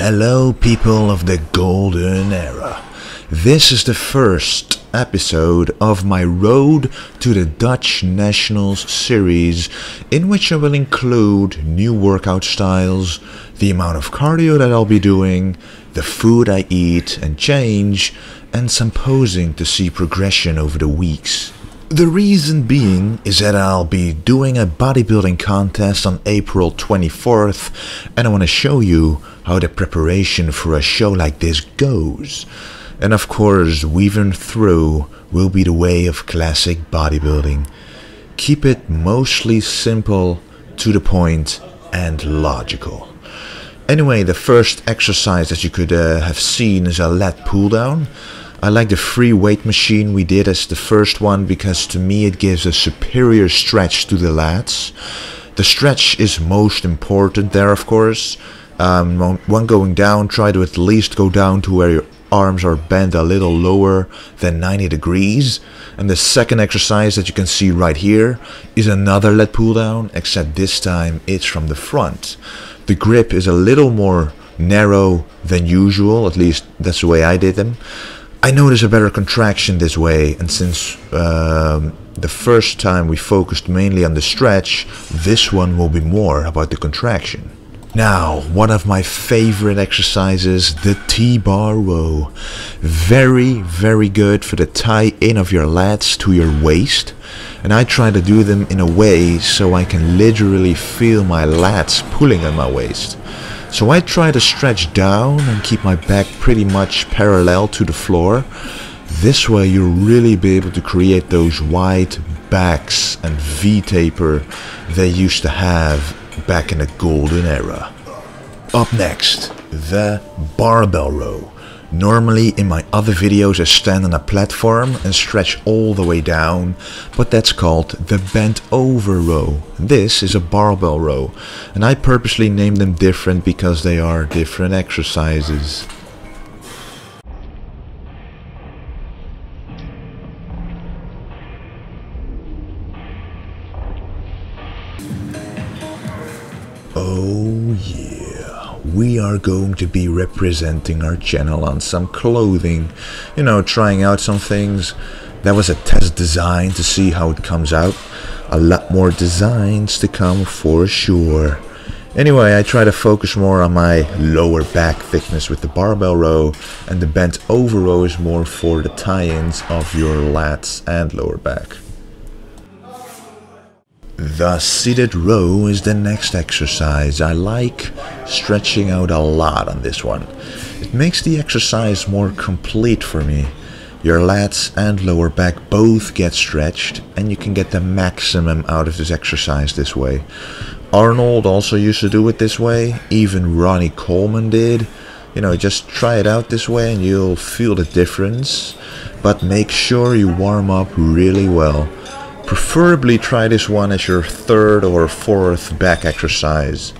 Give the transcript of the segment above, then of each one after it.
Hello people of the golden era. This is the first episode of my Road to the Dutch Nationals series, in which I will include new workout styles, the amount of cardio that I'll be doing, the food I eat and change, and some posing to see progression over the weeks. The reason being is that I'll be doing a bodybuilding contest on April 24th, and I want to show you how the preparation for a show like this goes. And of course, weaving through will be the way of classic bodybuilding. Keep it mostly simple, to the point, and logical. Anyway, the first exercise that you could have seen is a lat pulldown. I like the free weight machine we did as the first one because to me it gives a superior stretch to the lats. The stretch is most important there, of course. When going down, try to at least go down to where your arms are bent a little lower than 90 degrees. And the second exercise that you can see right here is another lat pull down, except this time it's from the front. The grip is a little more narrow than usual, at least that's the way I did them. I notice a better contraction this way, and since the first time we focused mainly on the stretch, this one will be more about the contraction. Now, one of my favorite exercises, the T-bar row. Very good for the tie-in of your lats to your waist. And I try to do them in a way so I can literally feel my lats pulling on my waist. So I try to stretch down and keep my back pretty much parallel to the floor. This way you'll really be able to create those wide backs and V-taper they used to have back in the golden era. Up next, the barbell row. Normally in my other videos I stand on a platform and stretch all the way down, but that's called the bent over row. This is a barbell row, and I purposely named them different because they are different exercises. Oh yeah, we are going to be representing our channel on some clothing, trying out some things. That was a test design to see how it comes out. A lot more designs to come for sure. Anyway, I try to focus more on my lower back thickness with the barbell row, and the bent over row is more for the tie-ins of your lats and lower back. The seated row is the next exercise. I like stretching out a lot on this one. It makes the exercise more complete for me. Your lats and lower back both get stretched, and you can get the maximum out of this exercise this way. Arnold also used to do it this way. Even Ronnie Coleman did. Just try it out this way and you'll feel the difference. But make sure you warm up really well. Preferably try this one as your third or fourth back exercise.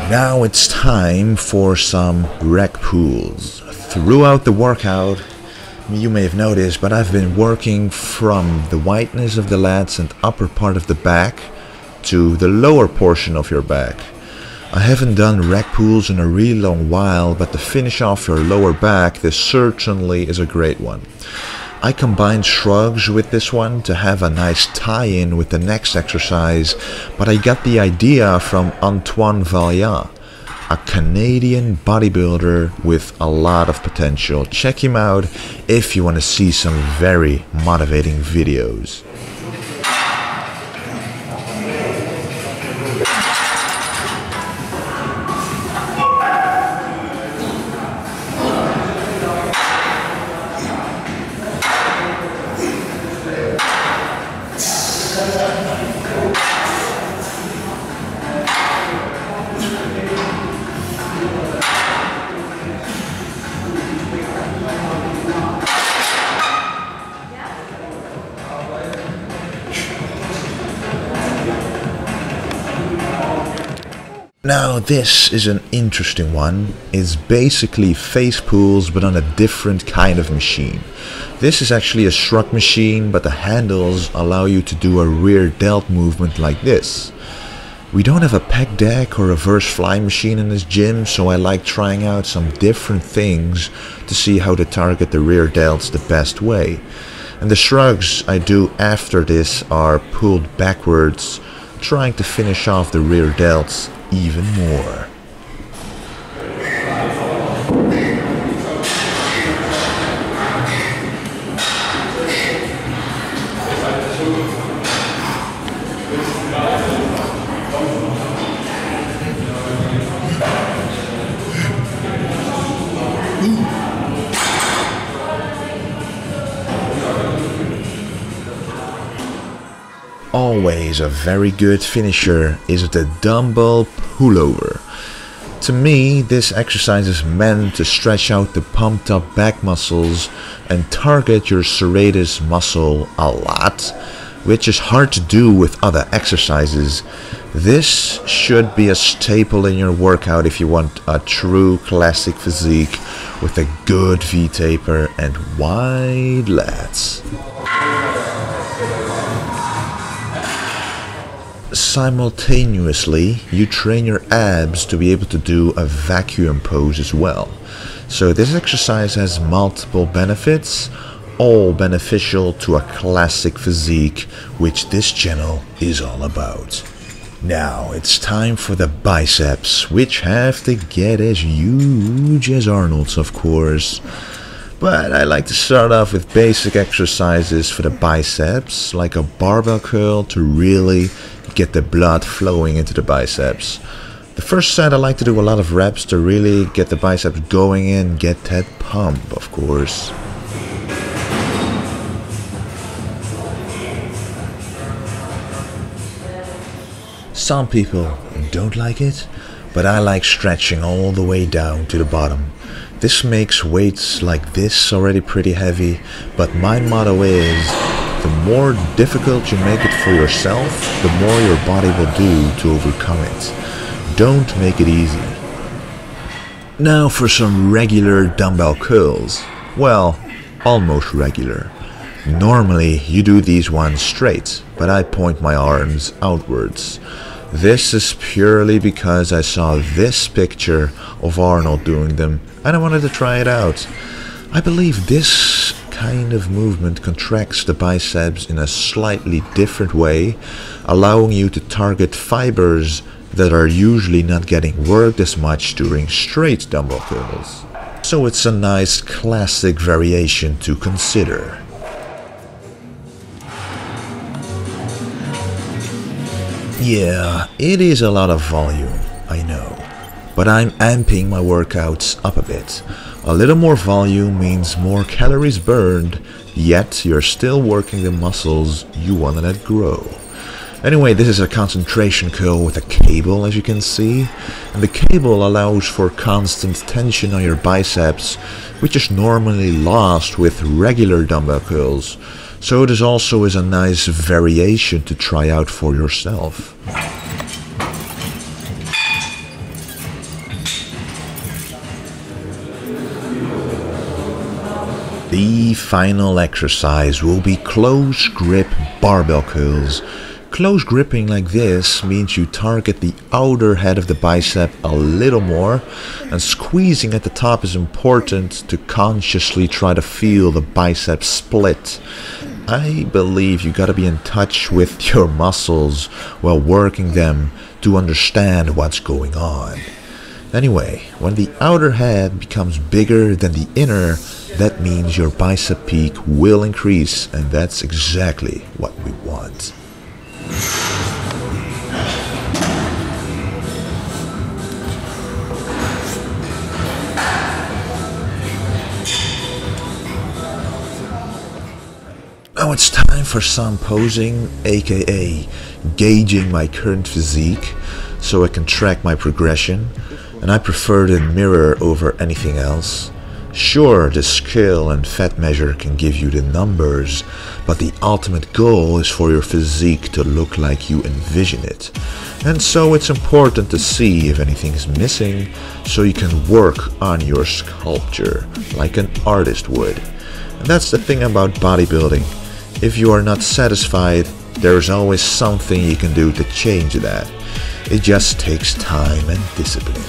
Now it's time for some rec pulls. Throughout the workout, you may have noticed, but I've been working from the wideness of the lats and upper part of the back to the lower portion of your back. I haven't done rec pulls in a really long while, but to finish off your lower back, this certainly is a great one. I combined shrugs with this one to have a nice tie-in with the next exercise, but I got the idea from Antoine Vaillant, a Canadian bodybuilder with a lot of potential. Check him out if you want to see some very motivating videos. Now this is an interesting one. It's basically face pulls but on a different kind of machine. This is actually a shrug machine, but the handles allow you to do a rear delt movement like this. We don't have a pec deck or reverse fly machine in this gym, so I like trying out some different things to see how to target the rear delts the best way. And the shrugs I do after this are pulled backwards, trying to finish off the rear delts even more. Always a very good finisher is the Dumbbell Pullover. To me, this exercise is meant to stretch out the pumped up back muscles and target your serratus muscle a lot, which is hard to do with other exercises. This should be a staple in your workout if you want a true classic physique with a good V-taper and wide lats. Simultaneously, you train your abs to be able to do a vacuum pose as well. So this exercise has multiple benefits, all beneficial to a classic physique, which this channel is all about. Now it's time for the biceps, which have to get as huge as Arnold's, of course. But I like to start off with basic exercises for the biceps, like a barbell curl to really get the blood flowing into the biceps. The first set I like to do a lot of reps to really get the biceps going in, get that pump, of course. Some people don't like it, but I like stretching all the way down to the bottom. This makes weights like this already pretty heavy, but my motto is, the more difficult you make it for yourself, the more your body will do to overcome it. Don't make it easy. Now for some regular dumbbell curls. Well, almost regular. Normally you do these ones straight, but I point my arms outwards. This is purely because I saw this picture of Arnold doing them and I wanted to try it out. I believe this kind of movement contracts the biceps in a slightly different way, allowing you to target fibers that are usually not getting worked as much during straight dumbbell curls. So it's a nice classic variation to consider. Yeah, it is a lot of volume, I know, but I'm amping my workouts up a bit. A little more volume means more calories burned, yet you're still working the muscles you want to let grow. Anyway, this is a concentration curl with a cable, as you can see, and the cable allows for constant tension on your biceps, which is normally lost with regular dumbbell curls. So this also is a nice variation to try out for yourself. The final exercise will be close grip barbell curls. Close gripping like this means you target the outer head of the bicep a little more, and squeezing at the top is important to consciously try to feel the bicep split. I believe you gotta be in touch with your muscles while working them to understand what's going on. Anyway, when the outer head becomes bigger than the inner, that means your bicep peak will increase, and that's exactly what we want. Now it's time for some posing, aka gauging my current physique so I can track my progression, and I prefer the mirror over anything else. Sure, the scale and fat measure can give you the numbers, but the ultimate goal is for your physique to look like you envision it. And so it's important to see if anything is missing, so you can work on your sculpture like an artist would. And that's the thing about bodybuilding. If you are not satisfied, there is always something you can do to change that. It just takes time and discipline.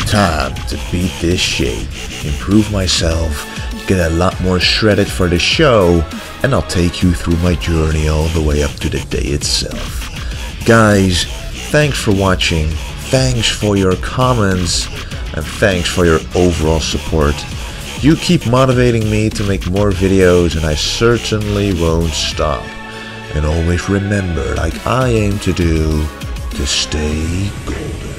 Time to beat this shape, improve myself, get a lot more shredded for the show, and I'll take you through my journey all the way up to the day itself. Guys, thanks for watching, thanks for your comments, and thanks for your overall support. You keep motivating me to make more videos, and I certainly won't stop. And always remember, like I aim to do, to stay golden.